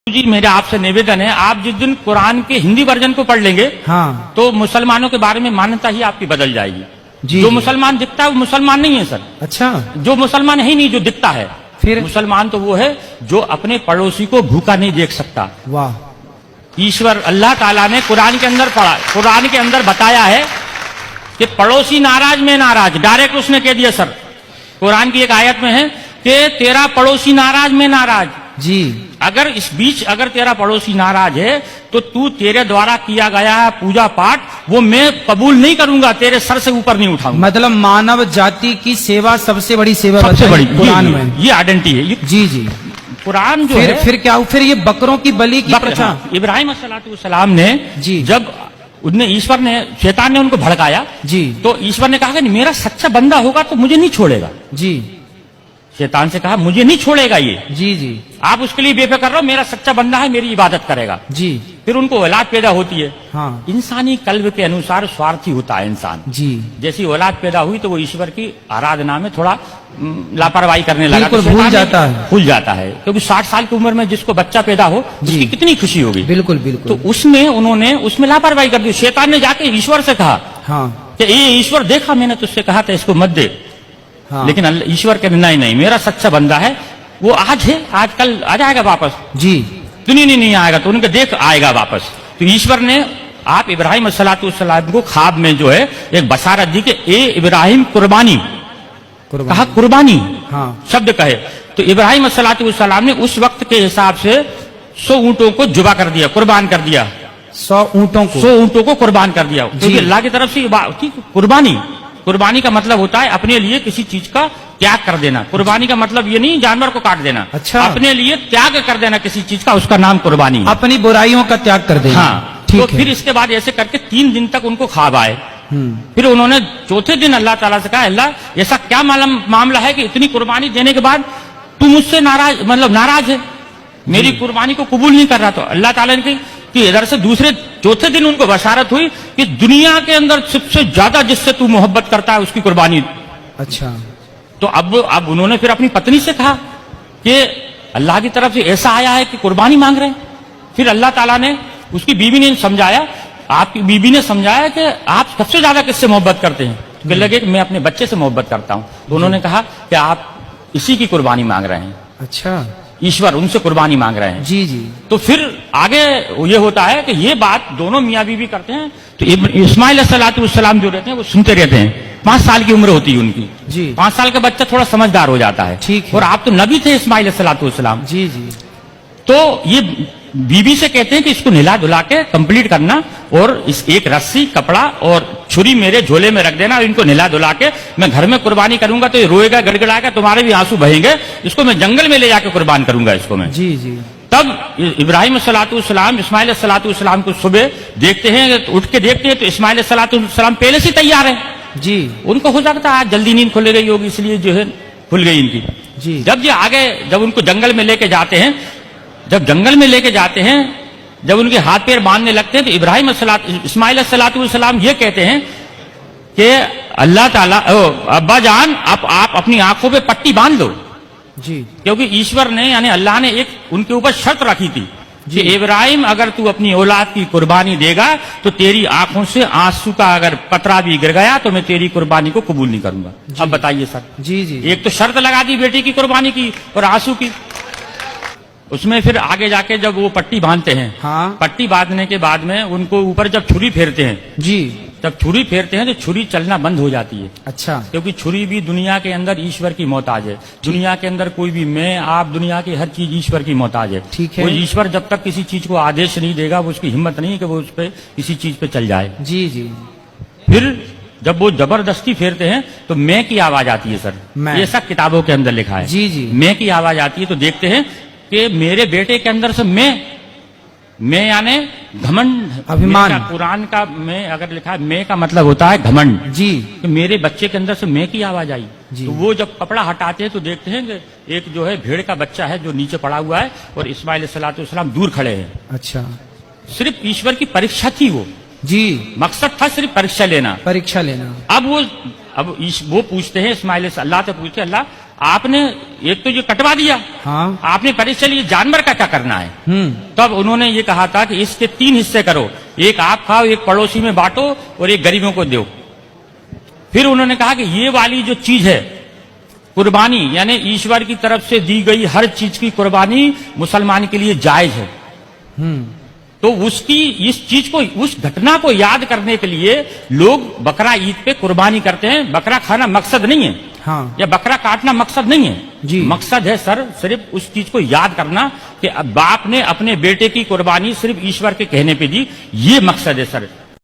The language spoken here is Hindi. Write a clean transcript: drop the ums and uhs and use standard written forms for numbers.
जी मेरा आपसे निवेदन है, आप जिस दिन कुरान के हिंदी वर्जन को पढ़ लेंगे हाँ तो मुसलमानों के बारे में मान्यता ही आपकी बदल जाएगी। जी जो जी। मुसलमान दिखता है वो मुसलमान नहीं है सर। अच्छा जो मुसलमान है ही नहीं, जो दिखता है फिर मुसलमान तो वो है जो अपने पड़ोसी को भूखा नहीं देख सकता। वाह ईश्वर अल्लाह ताला ने कुरान के अंदर पढ़ा, कुरान के अंदर बताया है कि पड़ोसी नाराज में नाराज, डायरेक्ट उसने कह दिया सर। कुरान की एक आयत में है कि तेरा पड़ोसी नाराज में नाराज। जी अगर इस बीच अगर तेरा पड़ोसी नाराज है तो तू तेरे द्वारा किया गया है पूजा पाठ वो मैं कबूल नहीं करूंगा, तेरे सर से ऊपर नहीं उठाऊंगा। मतलब मानव जाति की सेवा सबसे बड़ी सेवा सबसे बताई बड़ी कुरान में। ये आइडेंटिटी है। ये जी जी। कुरान जो फिर है फिर क्या फिर ये बकरों की बलि की प्रथा। हाँ, इब्राहिम अलैहिस्सलाम ने जी। जब उनने ईश्वर ने शैतान ने उनको भड़काया जी तो ईश्वर ने कहा कि मेरा सच्चा बंदा होगा तो मुझे नहीं छोड़ेगा। जी शैतान से कहा मुझे नहीं छोड़ेगा ये, जी जी आप उसके लिए बेफिक्र रहो, मेरा सच्चा बंदा है, मेरी इबादत करेगा। जी फिर उनको औलाद पैदा होती है। हाँ इंसानी कल्ब के अनुसार स्वार्थी होता है इंसान। जी जैसी औलाद पैदा हुई तो वो ईश्वर की आराधना में थोड़ा लापरवाही करने लगा, बिल्कुल तो भूल शैतान जाता है। भूल जाता है क्योंकि 60 साल की उम्र में जिसको बच्चा पैदा हो जी। उसकी कितनी खुशी होगी। बिल्कुल तो बिल्कुल। उसमें उन्होंने उसमें लापरवाही कर दी। शैतान ने जाके ईश्वर से कहा हाँ कि ये ईश्वर देखा मैंने तुझसे कहा था इसको मत दे, हाँ लेकिन ईश्वर के नहीं नहीं मेरा सच्चा बंदा है, वो आज है, आज कल आ जाएगा वापस। जी तो नहीं आएगा, तो उनके देख आएगा वापस। तो ईश्वर ने आप इब्राहिम अलैहिस्सलाम को ख्वाब में जो है एक बशारत दी कि ए इब्राहिम कुर्बानी, कहा कुर्बानी हाँ शब्द कहे तो इब्राहिम अलैहिस्सलाम ने उस वक्त के हिसाब से 100 ऊंटों को जुबा कर दिया, कुर्बान कर दिया। 100 ऊँटों को 100 ऊंटों को कुर्बान कर दिया क्योंकि अल्लाह की तरफ से कुर्बानी, कुर्बानी का मतलब होता है अपने लिए किसी चीज का त्याग कर देना। कुर्बानी का मतलब ये नहीं जानवर को काट देना। अच्छा। अपने लिए त्याग कर देना किसी चीज का, उसका नाम कुर्बानी है। अपनी बुराइयों का त्याग कर देना। हाँ ठीक तो है। फिर इसके बाद ऐसे करके 3 दिन तक उनको ख्वाब आए। फिर उन्होंने चौथे दिन अल्लाह ताला से कहा अल्लाह ऐसा क्या मामला है कि इतनी कुर्बानी देने के बाद तू मुझसे नाराज, मतलब नाराज है, मेरी कुर्बानी को कबूल नहीं कर रहा। तो अल्लाह ताला ने कही कि इधर से दूसरे चौथे दिन उनको बशारत हुई कि दुनिया के अंदर सबसे ज्यादा जिससे तू मोहब्बत करता है उसकी कुर्बानी। अच्छा तो अब उन्होंने फिर अपनी पत्नी से कहा कि अल्लाह की तरफ से ऐसा आया है कि कुर्बानी मांग रहे हैं। फिर अल्लाह ताला ने उसकी बीवी ने समझाया, आपकी बीवी ने समझाया कि आप सबसे ज्यादा किससे मोहब्बत करते हैं। तो कहने लगे कि मैं अपने बच्चे से मोहब्बत करता हूं। तो उन्होंने कहा कि आप इसी की कुर्बानी मांग रहे हैं, अच्छा ईश्वर उनसे कुर्बानी मांग रहे हैं। जी जी। तो फिर आगे ये होता है कि ये बात दोनों मियाँ बीवी करते हैं। तो इस्माइल अलैहिस्सलाम जो रहते हैं वो सुनते रहते हैं। 5 साल की उम्र होती है उनकी जी। 5 साल का बच्चा थोड़ा समझदार हो जाता है। ठीक है। और आप तो नबी थे इस्माइल अलैहिस्सलाम। जी जी। तो ये बीबी से कहते हैं कि इसको नहला धुला के कंप्लीट करना और इस एक रस्सी कपड़ा और छुरी मेरे झोले में रख देना, इनको नहला धुला के मैं घर में कुर्बानी करूंगा तो ये रोएगा गड़गड़ाएगा, तुम्हारे भी आंसू बहेंगे, इसको मैं जंगल में ले जाकर कुर्बान करूंगा इसको मैं। जी जी। तब इब्राहिम सलातुल्लाम इस्माइल सलातुल्लाम को सुबह देखते हैं, उठ के देखते हैं तो इस्माइल सलातुल्लाम पहले से तैयार है जी। उनको हो सकता है आज जल्दी नींद खुल गई होगी इसलिए जो है खुल गई इनकी जी। जब ये आगे जब उनको जंगल में लेके जाते हैं, जब जंगल में लेके जाते हैं, जब उनके हाथ पैर बांधने लगते हैं तो इस्माइल सलातुल्लाम ये कहते हैं कि अल्लाह ताला अब्बा जान आप अपनी आंखों पे पट्टी बांध लो जी। क्योंकि ईश्वर ने यानी अल्लाह ने एक उनके ऊपर शर्त रखी थी कि इब्राहिम अगर तू अपनी औलाद की कुर्बानी देगा तो तेरी आंखों से आंसू का अगर कतरा भी गिर गया तो मैं तेरी कुर्बानी को कबूल नहीं करूंगा। अब बताइए सर। जी जी। एक तो शर्त लगा दी बेटी की कुर्बानी की और आंसू की। उसमें फिर आगे जाके जब वो पट्टी बांधते हैं, हाँ। पट्टी बांधने के बाद में उनको ऊपर जब छुरी फेरते हैं, जी। जब छुरी फेरते हैं तो छुरी चलना बंद हो जाती है। अच्छा। क्योंकि छुरी भी दुनिया के अंदर ईश्वर की मोहताज है। दुनिया के अंदर कोई भी मैं आप दुनिया की हर चीज ईश्वर की मोहताज है। ठीक है। वो ईश्वर जब तक किसी चीज को आदेश नहीं देगा वो उसकी हिम्मत नहीं है कि वो उस पर किसी चीज पे चल जाए। जी जी। फिर जब वो जबरदस्ती फेरते हैं तो मैं की आवाज आती है सर। मैं। ये सब किताबों के अंदर लिखा है। जी जी। मैं की आवाज आती है तो देखते हैं कि मेरे बेटे के अंदर से मैं यानी घमंड, अभिमान। मैं का कुरान का मैं अगर लिखा है मैं का मतलब होता है घमंड जी। कि मेरे बच्चे के अंदर से मैं की आवाज आई। जी। तो वो जब कपड़ा हटाते हैं तो देखते हैं कि एक जो है भेड़ का बच्चा है जो नीचे पड़ा हुआ है और इस्माइल सलातुल्लाम दूर खड़े हैं। अच्छा। सिर्फ ईश्वर की परीक्षा थी वो, जी। मकसद था सिर्फ परीक्षा लेना। परीक्षा लेना। अब वो पूछते हैं इस्माइल से, अल्लाह से पूछते अल्लाह आपने एक तो ये कटवा दिया, हाँ। आपने पहले चलिए जानवर का क्या करना है। तब उन्होंने ये कहा था कि इसके 3 हिस्से करो, एक आप खाओ, एक पड़ोसी में बांटो और एक गरीबों को दो। फिर उन्होंने कहा कि ये वाली जो चीज है कुर्बानी, यानी ईश्वर की तरफ से दी गई हर चीज की कुर्बानी मुसलमान के लिए जायज है। तो उसकी इस चीज को, उस घटना को याद करने के लिए लोग बकरा ईद पे कुर्बानी करते हैं। बकरा खाना मकसद नहीं है, हाँ। या बकरा काटना मकसद नहीं है जी। मकसद है सर सिर्फ उस चीज को याद करना कि अब बाप ने अपने बेटे की कुर्बानी सिर्फ ईश्वर के कहने पे दी, ये मकसद है सर।